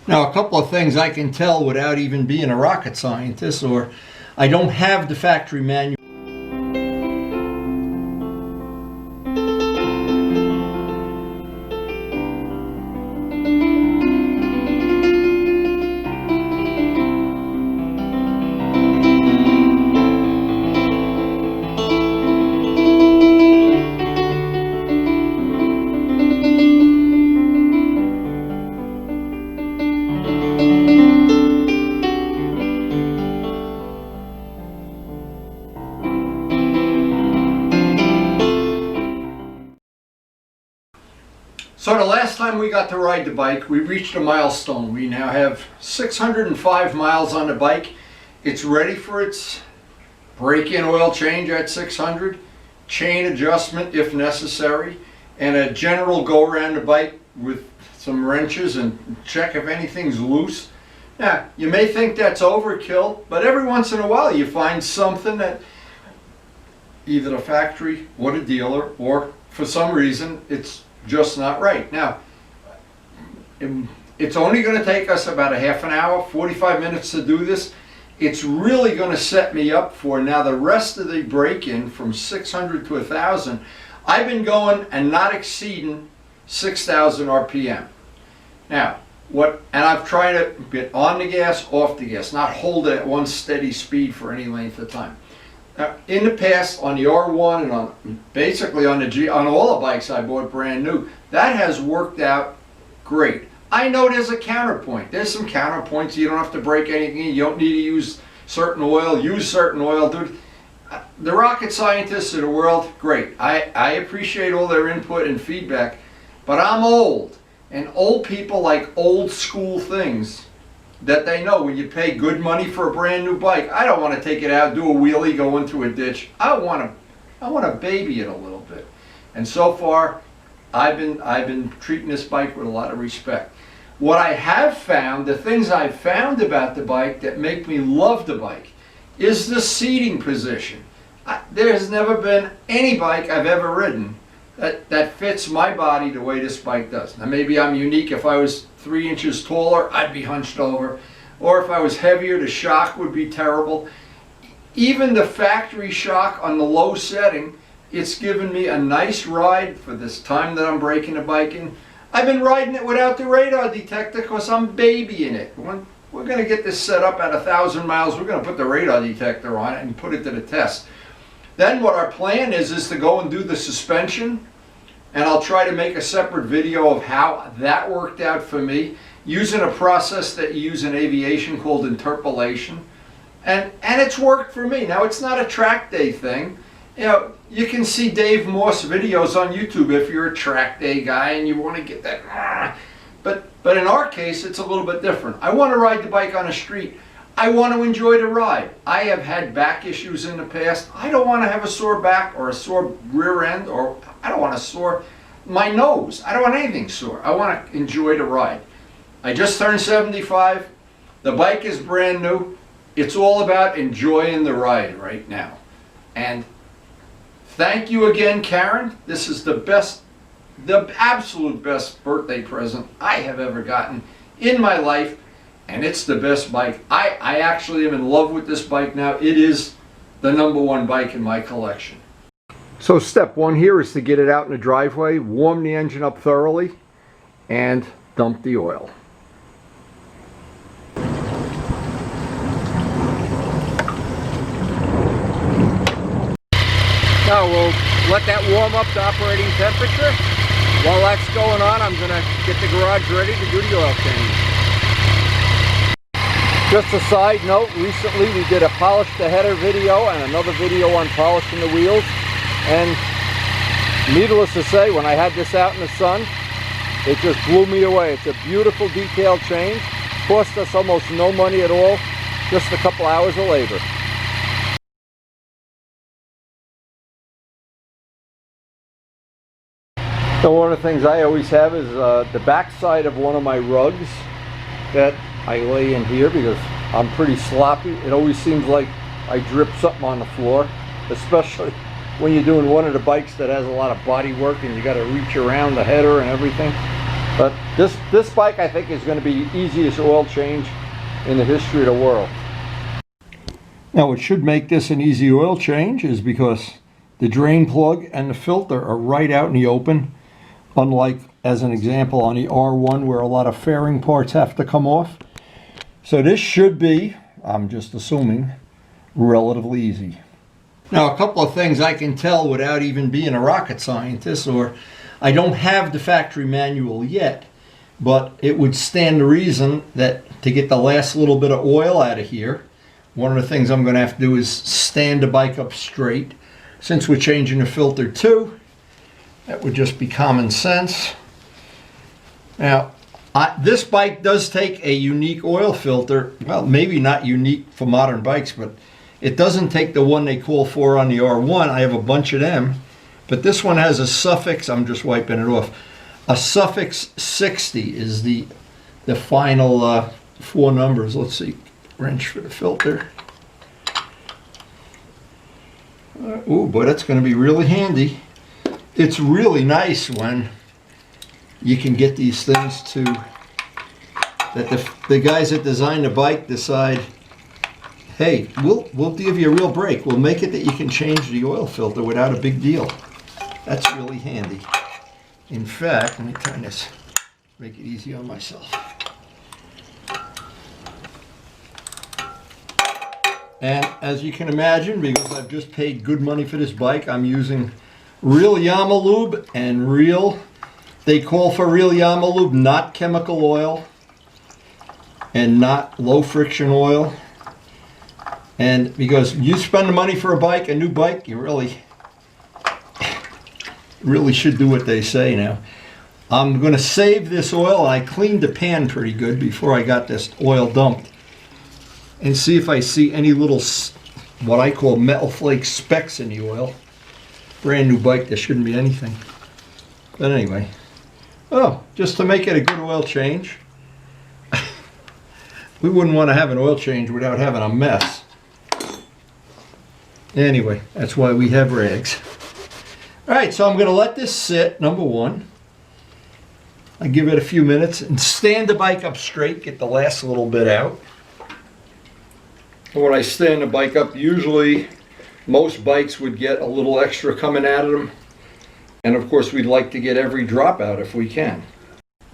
Now, a couple of things I can tell without even being a rocket scientist, or I don't have the factory manual. So the last time we got to ride the bike, we reached a milestone. We now have 605 miles on the bike. It's ready for its break-in oil change at 600, chain adjustment if necessary, and a general go around the bike with some wrenches and check if anything's loose. Now, you may think that's overkill, but every once in a while you find something that either the factory or the dealer, or for some reason it's just not right. Now, it's only going to take us about a half an hour, 45 minutes to do this. It's really going to set me up for now the rest of the break-in from 600 to 1,000. I've been going and not exceeding 6,000 RPM. Now, and I've tried to get on the gas, off the gas, not hold it at one steady speed for any length of time. Now, in the past, on the R1 and basically on all the bikes I bought brand new, that has worked out great. I know there's a counterpoint. There's some counterpoints. You don't have to break anything. You don't need to use certain oil. Use certain oil. Dude, the rocket scientists of the world, great. I appreciate all their input and feedback, but I'm old, and old people like old school things that they know. When you pay good money for a brand new bike, I don't want to take it out, do a wheelie, go into a ditch. I want to baby it a little bit. And so far, I've been treating this bike with a lot of respect. What I have found, the things I've found about the bike that make me love the bike, is the seating position. There has never been any bike I've ever ridden that fits my body the way this bike does. Now maybe I'm unique. If I was 3 inches taller, I'd be hunched over. Or if I was heavier, the shock would be terrible. Even the factory shock on the low setting, it's given me a nice ride for this time that I'm breaking the bike in. I've been riding it without the radar detector because I'm babying it. We're going to get this set up at 1,000 miles. We're going to put the radar detector on it and put it to the test. Then what our plan is to go and do the suspension, and I'll try to make a separate video of how that worked out for me, using a process that you use in aviation called interpolation. And it's worked for me. Now, it's not a track day thing. You know, you can see Dave Moss videos on YouTube if you're a track day guy and you want to get that. But in our case, it's a little bit different. I want to ride the bike on the street. I want to enjoy the ride. I have had back issues in the past. I don't want to have a sore back or a sore rear end, or I don't want to sore my nose. I don't want anything sore. I want to enjoy the ride. I just turned 75. The bike is brand new. It's all about enjoying the ride right now. And thank you again, Karen. This is the absolute best birthday present I have ever gotten in my life. And it's the best bike. I actually am in love with this bike now. It is the #1 bike in my collection. So step one here is to get it out in the driveway, warm the engine up thoroughly, and dump the oil. Now we'll let that warm up to operating temperature. While that's going on, I'm going to get the garage ready to do the oil change. Just a side note, recently we did a polish the header video and another video on polishing the wheels. And needless to say, when I had this out in the sun, it just blew me away. It's a beautiful detailed change. Cost us almost no money at all, just a couple hours of labor. So one of the things I always have is the back side of one of my rugs that I lay in here because I'm pretty sloppy. It always seems like I drip something on the floor, especially when you're doing one of the bikes that has a lot of body work and you got to reach around the header and everything. But this bike, I think, is going to be the easiest oil change in the history of the world. Now, what should make this an easy oil change is because the drain plug and the filter are right out in the open, unlike, as an example, on the R1 where a lot of fairing parts have to come off. So this should be, I'm just assuming, relatively easy. Now, a couple of things I can tell without even being a rocket scientist, or I don't have the factory manual yet, but it would stand to reason that to get the last little bit of oil out of here, one of the things I'm going to have to do is stand the bike up straight. Since we're changing the filter too, that would just be common sense. Now, this bike does take a unique oil filter. Well, maybe not unique for modern bikes, but it doesn't take the one they call for on the R1. I have a bunch of them. But this one has a suffix, I'm just wiping it off. A suffix 60 is the final 4 numbers. Let's see, wrench for the filter. Oh boy, that's going to be really handy. It's really nice when you can get these things to, that the guys that design the bike decide, hey, we'll give you a real break. We'll make it that you can change the oil filter without a big deal. That's really handy. In fact, let me turn this, make it easy on myself. And as you can imagine, because I've just paid good money for this bike, I'm using real Yamaha lube and real, they call for real Yamaha lube, not chemical oil and not low friction oil. And because you spend the money for a bike, a new bike, you really should do what they say now. I'm going to save this oil. I cleaned the pan pretty good before I got this oil dumped, and see if I see any little, what I call metal flake specks in the oil. Brand new bike, there shouldn't be anything. But anyway, oh, just to make it a good oil change. We wouldn't want to have an oil change without having a mess. Anyway, that's why we have rags. All right, so I'm going to let this sit, number one. I give it a few minutes and stand the bike up straight, get the last little bit out. And when I stand the bike up, usually most bikes would get a little extra coming out of them. And of course, we'd like to get every drop out if we can.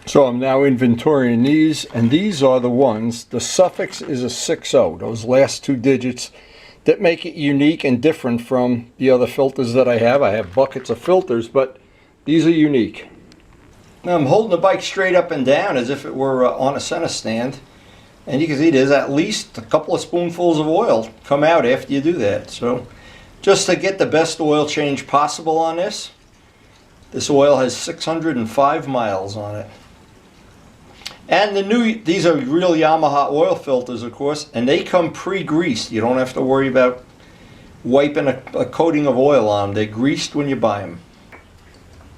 So I'm now inventorying these, and these are the ones. The suffix is a 60, those last 2 digits that make it unique and different from the other filters that I have. I have buckets of filters, but these are unique. Now I'm holding the bike straight up and down as if it were on a center stand. And you can see there's at least a couple of spoonfuls of oil come out after you do that. So just to get the best oil change possible on this, this oil has 605 miles on it. And these are real Yamaha oil filters, of course, and they come pre-greased. You don't have to worry about wiping a coating of oil on them. They're greased when you buy them.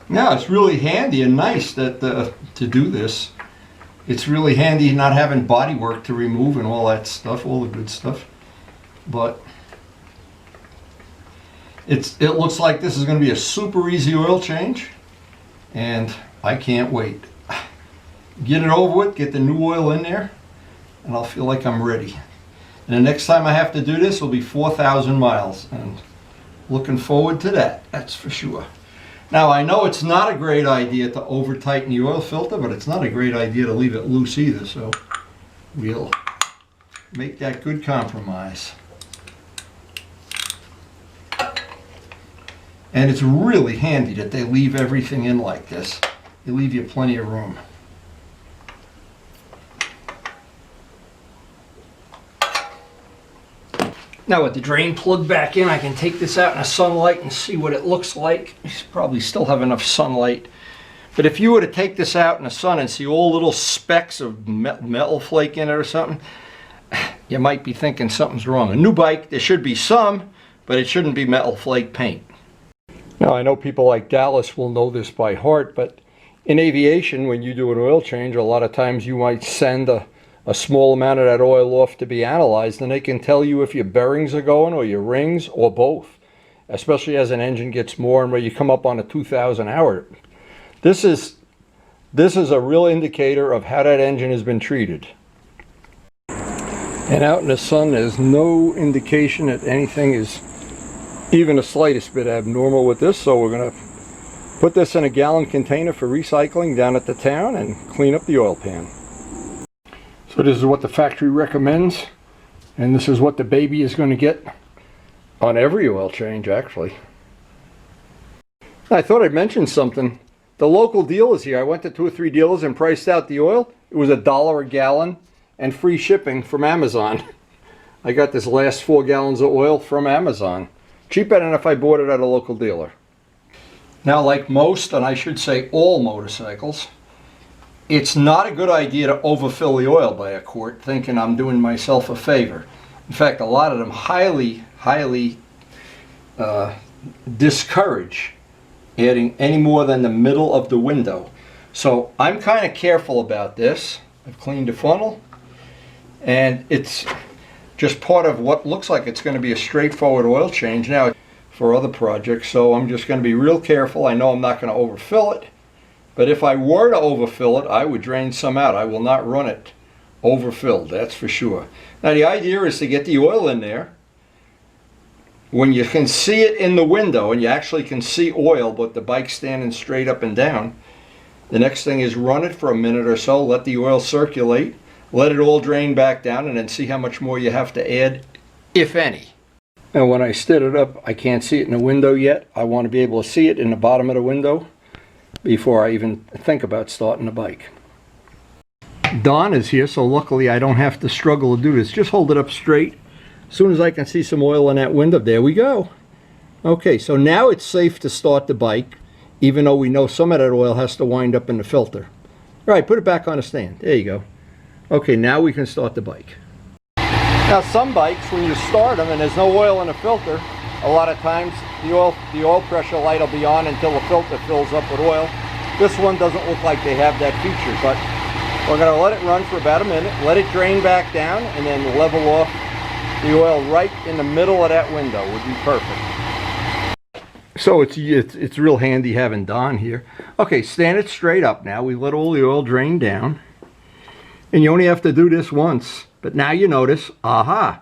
Now, it's really handy and nice that to do this. It's really handy not having body work to remove and all that stuff, all the good stuff. But it looks like this is going to be a super easy oil change, and I can't wait. Get it over with, get the new oil in there, and I'll feel like I'm ready. And the next time I have to do this will be 4,000 miles, and looking forward to that, that's for sure. Now, I know it's not a great idea to over tighten the oil filter, but it's not a great idea to leave it loose either, so we'll make that good compromise. And it's really handy that they leave everything in like this. They leave you plenty of room. Now with the drain plug back in, I can take this out in the sunlight and see what it looks like. It's probably still have enough sunlight. But if you were to take this out in the sun and see all little specks of metal flake in it or something, you might be thinking something's wrong. A new bike, there should be some, but it shouldn't be metal flake paint. Now I know people like Dallas will know this by heart, but in aviation, when you do an oil change, a lot of times you might send a small amount of that oil off to be analyzed, and they can tell you if your bearings are going or your rings or both, especially as an engine gets more and where you come up on a 2,000 hour. This is This is a real indicator of how that engine has been treated. And out in the sun, there's no indication that anything is even the slightest bit abnormal with this, so we're going to put this in a gallon container for recycling down at the town and clean up the oil pan. So this is what the factory recommends, and this is what the baby is going to get on every oil change, actually. I thought I'd mention something. The local dealers here, I went to 2 or 3 dealers and priced out the oil. It was $1 a gallon and free shipping from Amazon. I got this last 4 gallons of oil from Amazon. Cheaper than if I bought it at a local dealer. Now, like most, and I should say all motorcycles, it's not a good idea to overfill the oil by a quart thinking I'm doing myself a favor. In fact, a lot of them highly discourage adding any more than the middle of the window. So I'm kind of careful about this. I've cleaned the funnel, and it's just part of what looks like it's going to be a straightforward oil change now for other projects. So I'm just going to be real careful. I know I'm not going to overfill it, but if I were to overfill it, I would drain some out. I will not run it overfilled, that's for sure. Now the idea is to get the oil in there when you can see it in the window, and you actually can see oil but the bike's standing straight up and down. The next thing is run it for a minute or so, let the oil circulate, let it all drain back down, and then see how much more you have to add, if any. And when I stood it up, I can't see it in the window yet. I want to be able to see it in the bottom of the window before I even think about starting the bike. Don is here, so luckily I don't have to struggle to do this. Just hold it up straight. As soon as I can see some oil in that window, there we go. Okay, so now it's safe to start the bike, even though we know some of that oil has to wind up in the filter. All right, put it back on the stand. There you go. Okay, now we can start the bike. Now some bikes, when you start them and there's no oil in the filter, a lot of times the oil pressure light will be on until the filter fills up with oil. This one doesn't look like they have that feature, but we're going to let it run for about a minute, let it drain back down, and then level off the oil right in the middle of that window would be perfect. So it's real handy having Don here. Okay, stand it straight up now. We let all the oil drain down. And you only have to do this once. But now you notice, aha,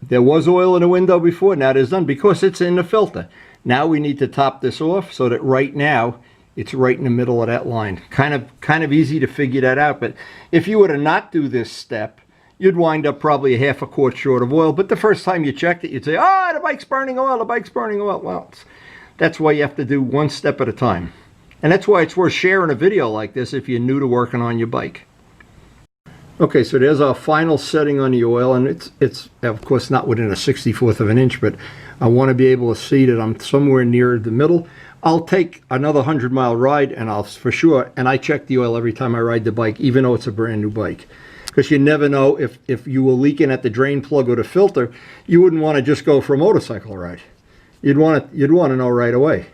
there was oil in the window before, now there's none because it's in the filter. Now we need to top this off so that right now it's right in the middle of that line. Kind of easy to figure that out, but if you were to not do this step, you'd wind up probably a half a quart short of oil. But the first time you checked it, you'd say, ah, the bike's burning oil, the bike's burning oil. Well, that's why you have to do one step at a time. And that's why it's worth sharing a video like this if you're new to working on your bike. Okay, so there's our final setting on the oil, and it's of course not within a 64th of an inch, but I want to be able to see that I'm somewhere near the middle. I'll take another 100-mile ride, and I'll for sure, and I check the oil every time I ride the bike, even though it's a brand new bike. Because you never know if you were leaking at the drain plug or the filter, you wouldn't want to just go for a motorcycle ride. You'd want to know right away.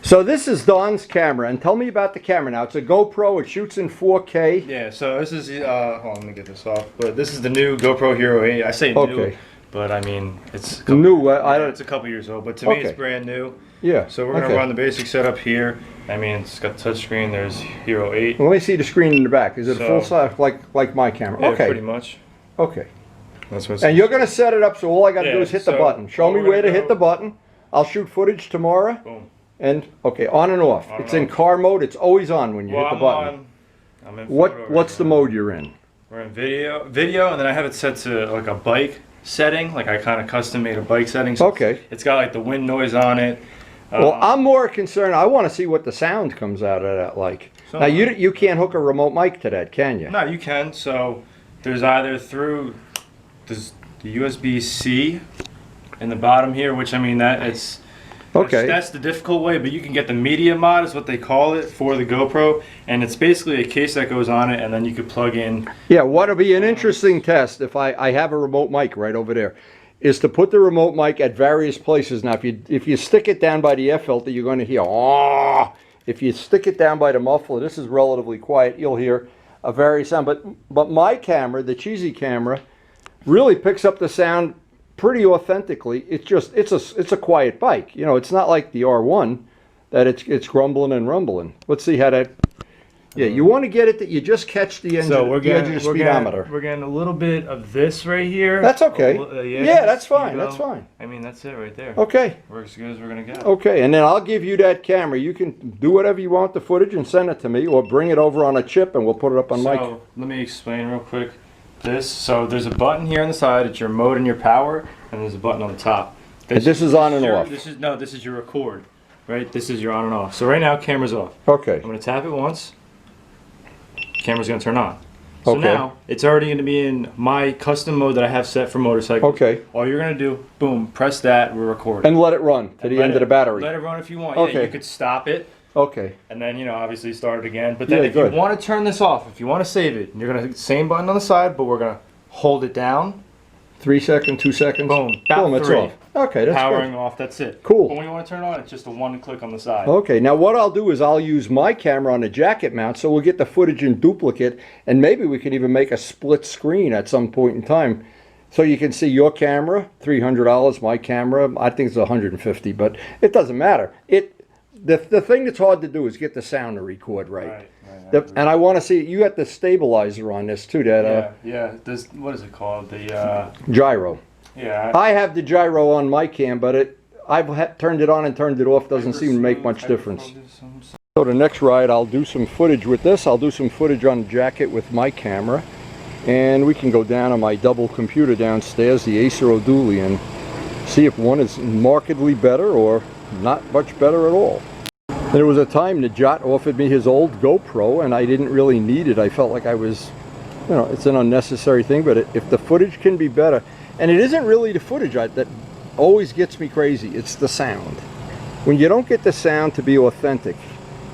So this is Don's camera, and tell me about the camera now. It's a GoPro, it shoots in 4K. Yeah, so this is, hold on, let me get this off. But this is the new GoPro Hero 8. I say new, but I mean, it's a couple, new. It's a couple years old, but to me it's brand new. Yeah. So we're going to run the basic setup here. I mean, it's got touchscreen, there's Hero 8. Well, let me see the screen in the back. Is it a full size, like my camera? Yeah, okay. pretty much. Okay. That's what's and you're going to set it up, so all I got to do is hit the button. Show me where to hit the button. I'll shoot footage tomorrow. Boom. And, okay, on and off. It's in car mode. It's always on when you hit the button. I'm in what's the mode you're in? We're in video, and then I have it set to like a bike setting. Like I kind of custom made a bike setting. So okay. It's got like the wind noise on it. Well, I'm more concerned. I want to see what the sound comes out of that like. So, now, you can't hook a remote mic to that, can you? No, you can. So there's either through the USB-C in the bottom here, which I mean that's the difficult way, but you can get the media mod is what they call it for the GoPro, and it's basically a case that goes on it, and then you could plug in. Yeah, what'll be an interesting test if I have a remote mic right over there, is to put the remote mic at various places. Now, if you stick it down by the air filter, you're going to hear ah. If you stick it down by the muffler, this is relatively quiet. You'll hear a various sound. But my camera, the cheesy camera, really picks up the sound pretty authentically. It's a quiet bike. You know, it's not like the R1 that it's grumbling and rumbling. Let's see how that. Yeah, you want to get it that you just catch the engine, So we're the edge getting, of the speedometer. we're getting a little bit of this right here. That's okay. Yeah, that's fine. speedo. That's fine. I mean, that's it right there. Okay. Works as good as we're gonna get. Okay, and then I'll give you that camera. You can do whatever you want, the footage, and send it to me, or bring it over on a chip, and we'll put it up on mic. So let me explain real quick. So there's a button here on the side. It's your mode and your power, and there's a button on the top. This is on and off. This is your record, right? This is your on and off. So right now, camera's off. Okay. I'm gonna tap it once. Camera's gonna turn on. So Okay. now it's already gonna be in my custom mode that I have set for motorcycles. Okay. All you're gonna do, boom, press that, we're recording. And let it run to the end of the battery. Let it run if you want. Okay. Yeah, you could stop it. Okay. And then, obviously start it again. But then Yeah, if good. you want to turn this off, if you want to save it, you're going to, same button on the side, but we're going to hold it down. 3 seconds, 2 seconds. Boom. About Boom, it's 3. off. Okay, that's Powering good. off, that's it. Cool. But when you want to turn it on, it's just a one click on the side. Okay, now what I'll do is I'll use my camera on the jacket mount, so we'll get the footage in duplicate, and maybe we can even make a split screen at some point in time. So you can see your camera, $300, my camera, I think it's $150, but it doesn't matter. The thing that's hard to do is get the sound to record right. And I want to see, you got the stabilizer on this too, that yeah. This, what is it called? The gyro. yeah. I have the gyro on my cam, but I've turned it on and turned it off. Doesn't seem to make much difference. So the next ride, I'll do some footage with this. I'll do some footage on the jacket with my camera, and we can go down on my double computer downstairs, the Acer O'Dooley, and see if one is markedly better or not much better at all. There was a time that Jot offered me his old GoPro, and I didn't really need it. I felt like I was, it's an unnecessary thing, but if the footage can be better, and it isn't really the footage that always gets me crazy, it's the sound. When you don't get the sound to be authentic,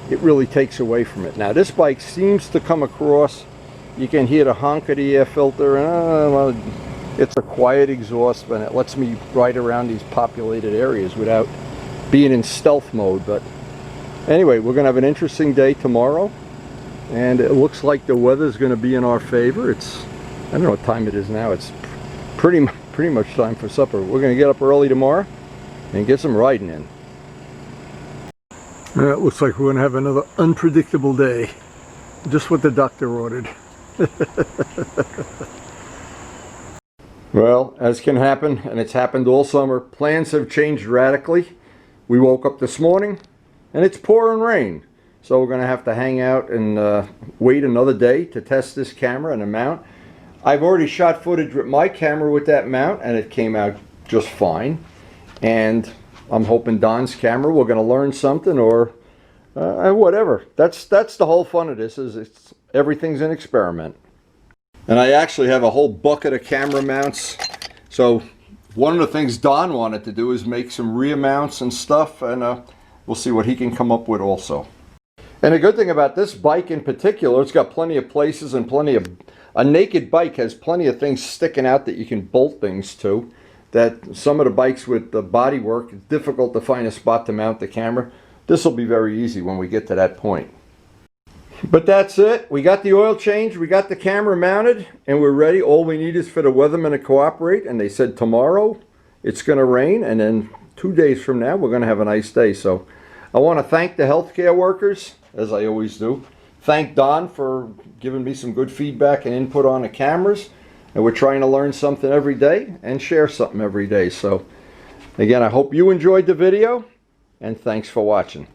it really takes away from it. Now this bike seems to come across, you can hear the honk of the air filter, and it's a quiet exhaust, and it lets me ride around these populated areas without being in stealth mode. But anyway, we're going to have an interesting day tomorrow, and it looks like the weather's going to be in our favor. I don't know what time it is now. It's pretty much time for supper. We're going to get up early tomorrow and get some riding in. It looks like we're going to have another unpredictable day. Just what the doctor ordered. Well, as can happen, and it's happened all summer, plans have changed radically. We woke up this morning and it's pouring rain. So we're going to have to hang out and wait another day to test this camera and the mount. I've already shot footage with my camera with that mount, and it came out just fine. And I'm hoping Don's camera, we're going to learn something, or whatever. That's the whole fun of this, is everything's an experiment. And I actually have a whole bucket of camera mounts. So one of the things Don wanted to do is make some rear mounts and stuff, and we'll see what he can come up with also. And the good thing about this bike in particular, it's got plenty of places and a naked bike has plenty of things sticking out that you can bolt things to. That some of the bikes with the body work, it's difficult to find a spot to mount the camera. This will be very easy when we get to that point. But that's it. We got the oil change, we got the camera mounted, and we're ready. All we need is for the weatherman to cooperate, and they said tomorrow it's going to rain, and then 2 days from now we're going to have a nice day. So I want to thank the healthcare workers, as I always do. Thank Don for giving me some good feedback and input on the cameras. And we're trying to learn something every day and share something every day. So again, I hope you enjoyed the video, and thanks for watching.